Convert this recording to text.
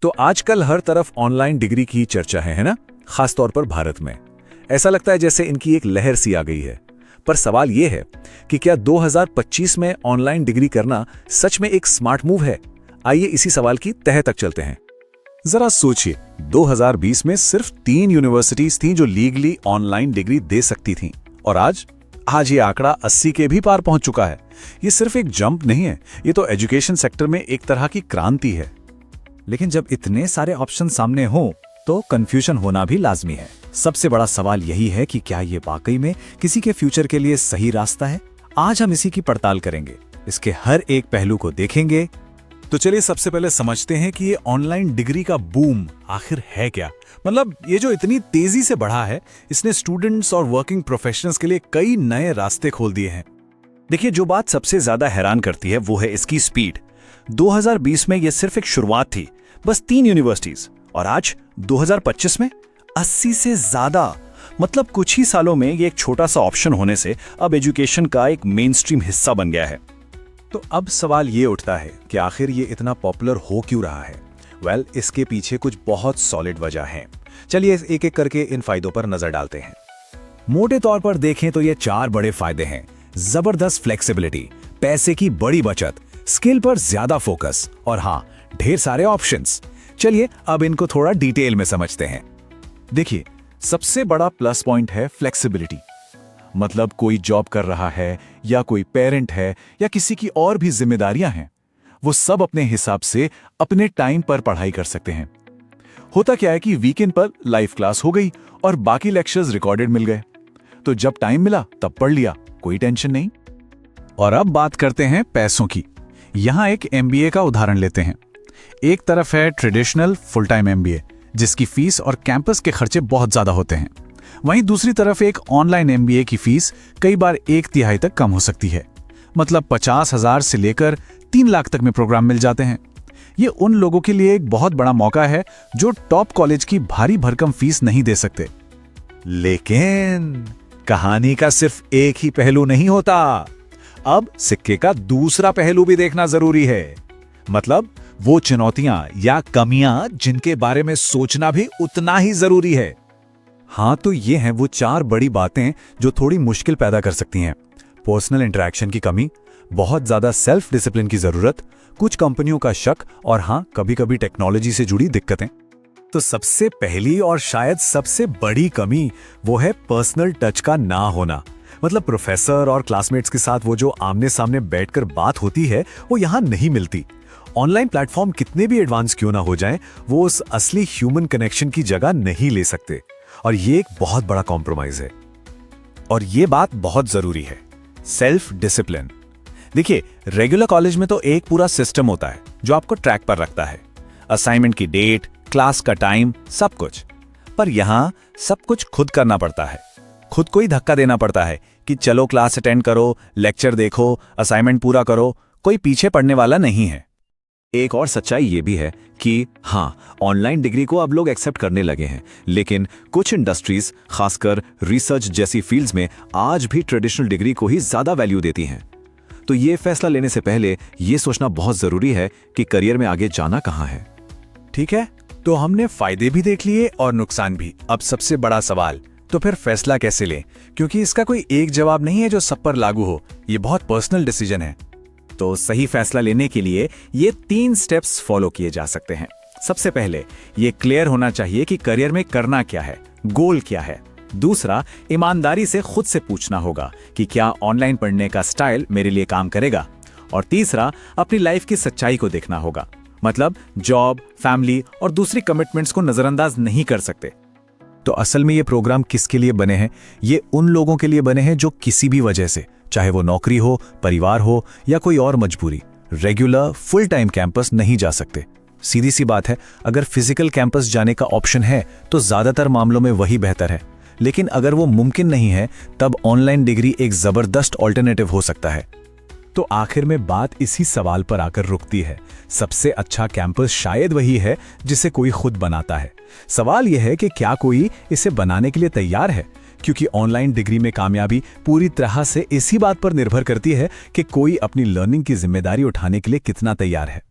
तो आजकल हर तरफ ऑनलाइन डिग्री की चर्चा है ना? खासतौर पर भारत में ऐसा लगता है जैसे इनकी एक लहर सी आ गई है। पर सवाल यह है कि क्या 2025 में ऑनलाइन डिग्री करना सच में एक स्मार्ट मूव है? आइए इसी सवाल की तह तक चलते हैं। जरा सोचिए, 2020 में सिर्फ 3 यूनिवर्सिटीज थीं जो लीगली ऑनलाइन डिग्री दे सकती थीं, और आज ये आंकड़ा 80 के भी पार पहुंच चुका है। ये सिर्फ एक जंप नहीं है, ये तो एजुकेशन सेक्टर में एक तरह की क्रांति है। लेकिन जब इतने सारे ऑप्शन सामने हो तो कंफ्यूजन होना भी लाजमी है। सबसे बड़ा सवाल यही है कि क्या ये वाकई में किसी के फ्यूचर के लिए सही रास्ता है? आज हम इसी की पड़ताल करेंगे, इसके हर एक पहलू को देखेंगे। तो चलिए सबसे पहले समझते हैं कि ये ऑनलाइन डिग्री का बूम आखिर है क्या। मतलब ये जो इतनी तेजी से बढ़ा है, इसने स्टूडेंट्स और वर्किंग प्रोफेशनल्स के लिए कई नए रास्ते खोल दिए हैं। देखिए, जो बात सबसे ज्यादा हैरान करती है वो है इसकी स्पीड। 2020 में ये सिर्फ एक शुरुआत थी, बस 3 यूनिवर्सिटीज, और आज 2025 में 80 से ज्यादा। मतलब कुछ ही सालों में ये एक छोटा सा ऑप्शन होने से अब एजुकेशन का एक मेन स्ट्रीम हिस्सा बन गया है। तो अब सवाल ये उठता है कि आखिर ये इतना पॉपुलर हो क्यों रहा है? वेल, इसके पीछे कुछ बहुत सॉलिड वजह हैं। चलिए एक एक करके इन फायदों पर नजर डालते हैं। मोटे तौर पर देखें तो ये 4 बड़े फायदे हैं। जबरदस्त फ्लेक्सिबिलिटी, पैसे की बड़ी बचत, स्किल पर ज्यादा फोकस, और हाँ, ढेर सारे ऑप्शंस। चलिए अब इनको थोड़ा डिटेल में समझते हैं। देखिए, सबसे बड़ा प्लस पॉइंट है फ्लेक्सिबिलिटी। मतलब कोई जॉब कर रहा है या कोई पेरेंट है या किसी की और भी जिम्मेदारियां हैं, वो सब अपने हिसाब से अपने टाइम पर पढ़ाई कर सकते हैं। होता क्या है कि वीकेंड पर लाइव क्लास हो गई और बाकी लेक्चर्स रिकॉर्डेड मिल गए, तो जब टाइम मिला तब पढ़ लिया, कोई टेंशन नहीं। और अब बात करते हैं पैसों की। यहां एक MBA का उदाहरण लेते हैं। एक तरफ है ट्रेडिशनल फुल टाइम MBA, जिसकी फीस और कैंपस के खर्चे बहुत ज्यादा होते हैं। वहीं दूसरी तरफ एक ऑनलाइन MBA की फीस कई बार 1/3 तक कम हो सकती है। मतलब 50,000 से लेकर 3 लाख तक में प्रोग्राम मिल जाते हैं। ये उन लोगों के लिए एक बहुत बड़ा मौका है जो टॉप कॉलेज की भारी भरकम फीस नहीं दे सकते। लेकिन कहानी का सिर्फ एक ही पहलू नहीं होता। अब सिक्के का दूसरा पहलू भी देखना जरूरी है। मतलब वो चुनौतियां या कमियां जिनके बारे में सोचना भी उतना ही जरूरी है। हाँ, तो ये हैं वो 4 बड़ी बातें जो थोड़ी मुश्किल पैदा कर सकती हैं। पर्सनल इंटरेक्शन की कमी, बहुत ज्यादा सेल्फ डिसिप्लिन की जरूरत, कुछ कंपनियों का शक, और हाँ, कभी-कभी टेक्नोलॉजी से जुड़ी दिक्कतें। तो सबसे पहली और शायद सबसे बड़ी कमी वो है पर्सनल टच का ना होना। मतलब प्रोफेसर और क्लासमेट्स के साथ वो जो आमने सामने बैठकर बात होती है, वो यहाँ नहीं मिलती। ऑनलाइन प्लेटफॉर्म कितने भी एडवांस क्यों ना हो जाएं, वो उस असली ह्यूमन कनेक्शन की जगह नहीं ले सकते, और ये एक बहुत बड़ा कॉम्प्रोमाइज है। और ये बात बहुत जरूरी है, सेल्फ डिसिप्लिन। देखिए, रेगुलर कॉलेज में तो एक पूरा सिस्टम होता है जो आपको ट्रैक पर रखता है। असाइनमेंट की डेट, क्लास का टाइम, सब कुछ। पर यहां सब कुछ खुद करना पड़ता है। खुद को ही धक्का देना पड़ता है कि चलो क्लास अटेंड करो, लेक्चर देखो, असाइनमेंट पूरा करो। कोई पीछे पड़ने वाला नहीं है। एक और सच्चाई ये भी है कि हाँ, ऑनलाइन डिग्री को अब लोग एक्सेप्ट करने लगे हैं, लेकिन कुछ इंडस्ट्रीज, खासकर रिसर्च जैसी फील्ड्स में, आज भी ट्रेडिशनल डिग्री को ही ज्यादा वैल्यू देती हैं। तो ये फैसला लेने से पहले ये सोचना बहुत जरूरी है कि करियर में आगे जाना कहाँ है। ठीक है, तो हमने फायदे भी देख लिए और नुकसान भी। अब सबसे बड़ा सवाल, तो फिर फैसला कैसे लें? क्योंकि इसका कोई एक जवाब नहीं है जो सब पर लागू हो। ये बहुत पर्सनल डिसीजन है। तो सही फैसला लेने के लिए ये 3 स्टेप्स फॉलो किए जा सकते हैं। सबसे पहले ये क्लियर होना चाहिए कि करियर में करना क्या है, गोल क्या है। दूसरा, ईमानदारी से खुद से पूछना होगा कि क्या ऑनलाइन पढ़ने का स्टाइल मेरे लिए काम करेगा। और तीसरा, अपनी लाइफ की सच्चाई को देखना होगा। मतलब जॉब, फैमिली और दूसरी कमिटमेंट्स को नजरअंदाज नहीं कर सकते। तो असल में ये प्रोग्राम किसके लिए बने हैं? ये उन लोगों के लिए बने हैं जो किसी भी वजह से, चाहे वो नौकरी हो, परिवार हो या कोई और मजबूरी, रेगुलर फुल टाइम कैंपस नहीं जा सकते। सीधी सी बात है, अगर फिजिकल कैंपस जाने का ऑप्शन है तो ज्यादातर मामलों में वही बेहतर है। लेकिन अगर वो मुमकिन नहीं है, तब ऑनलाइन डिग्री एक जबरदस्त ऑल्टरनेटिव हो सकता है। तो आखिर में बात इसी सवाल पर आकर रुकती है, सबसे अच्छा कैंपस शायद वही है जिसे कोई खुद बनाता है। सवाल यह है कि क्या कोई इसे बनाने के लिए तैयार है? क्योंकि ऑनलाइन डिग्री में कामयाबी पूरी तरह से इसी बात पर निर्भर करती है कि कोई अपनी लर्निंग की जिम्मेदारी उठाने के लिए कितना तैयार है।